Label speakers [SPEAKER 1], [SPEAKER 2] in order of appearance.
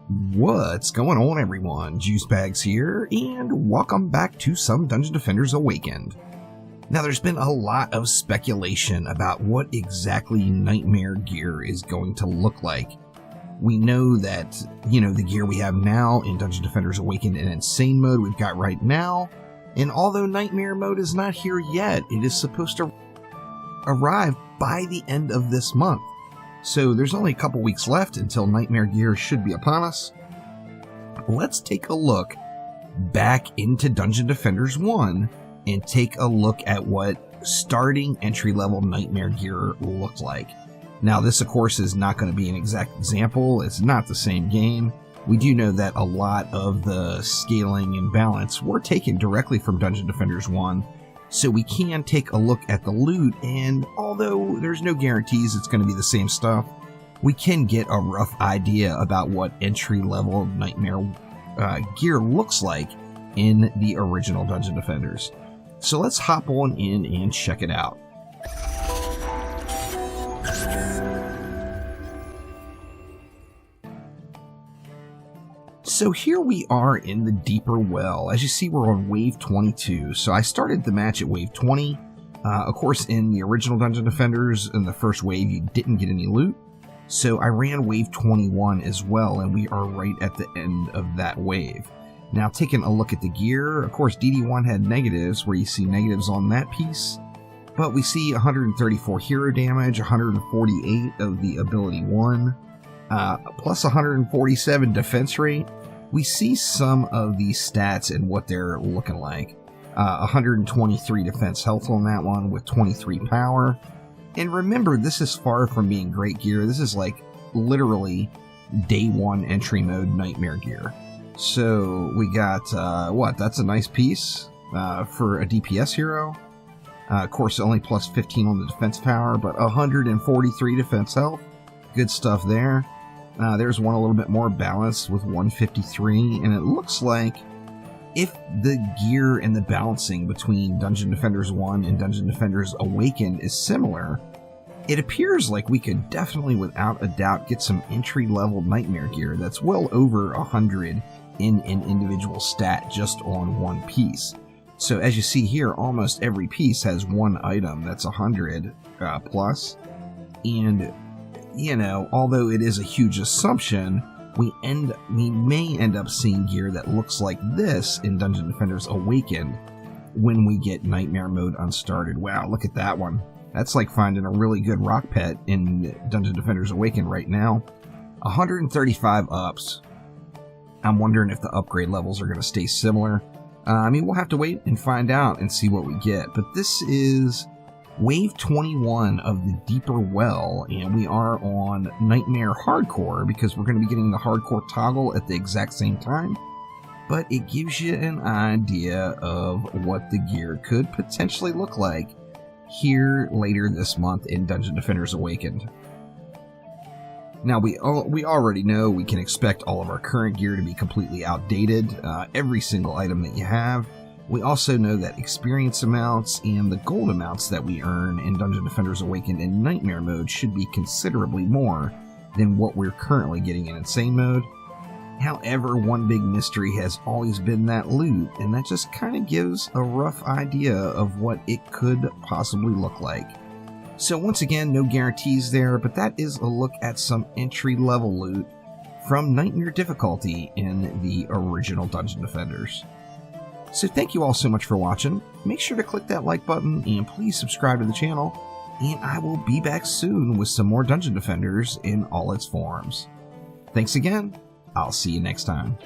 [SPEAKER 1] What's going on, everyone? Juice Bags here, and welcome back to some Dungeon Defenders Awakened. Now, there's been a lot of speculation about what exactly Nightmare gear is going to look like. We know that, the gear we have now in Dungeon Defenders Awakened and Insane mode we've got right now, and although Nightmare mode is not here yet, it is supposed to arrive by the end of this month. So there's only a couple weeks left until Nightmare gear should be upon us. Let's take a look back into Dungeon Defenders 1 and take a look at what starting entry-level Nightmare gear looked like. Now, this, of course, is not going to be an exact example. It's not the same game. We do know that a lot of the scaling and balance were taken directly from Dungeon Defenders 1, so we can take a look at the loot, and although there's no guarantees it's going to be the same stuff, we can get a rough idea about what entry-level Nightmare gear looks like in the original Dungeon Defenders. So let's hop on in and check it out. So here we are in the deeper well. As you see, we're on wave 22. So I started the match at wave 20. Of course, in the original Dungeon Defenders, in the first wave, you didn't get any loot. So I ran wave 21 as well, and we are right at the end of that wave. Now, taking a look at the gear, of course, DD1 had negatives, where you see negatives on that piece. But we see 134 hero damage, 148 of the ability 1, plus 147 defense rate. We see some of these stats and what they're looking like. 123 defense health on that one with 23 power. And remember, this is far from being great gear. This is like literally day one entry mode Nightmare gear. So we got, that's a nice piece for a DPS hero. Of course, only plus 15 on the defense power, but 143 defense health. Good stuff there. There's one a little bit more balanced with 153, and it looks like if the gear and the balancing between Dungeon Defenders 1 and Dungeon Defenders Awakened is similar, it appears like we could definitely, without a doubt, get some entry-level Nightmare gear that's well over 100 in an individual stat just on one piece. So as you see here, almost every piece has one item that's 100 plus, and although it is a huge assumption, we may end up seeing gear that looks like this in Dungeon Defenders Awakened when we get Nightmare mode unstarted. Wow, look at that one. That's like finding a really good rock pet in Dungeon Defenders Awakened right now. 135 ups. I'm wondering if the upgrade levels are going to stay similar. We'll have to wait and find out and see what we get. But this is wave 21 of the deeper well, and we are on Nightmare Hardcore because we're going to be getting the Hardcore toggle at the exact same time. But it gives you an idea of what the gear could potentially look like here later this month in Dungeon Defenders Awakened. Now, we already know we can expect all of our current gear to be completely outdated, every single item that you have. We also know that experience amounts and the gold amounts that we earn in Dungeon Defenders Awakened in Nightmare mode should be considerably more than what we're currently getting in Insane mode. However, one big mystery has always been that loot, and that just kind of gives a rough idea of what it could possibly look like. So once again, no guarantees there, but that is a look at some entry-level loot from Nightmare difficulty in the original Dungeon Defenders. So thank you all so much for watching. Make sure to click that like button and please subscribe to the channel. And I will be back soon with some more Dungeon Defenders in all its forms. Thanks again. I'll see you next time.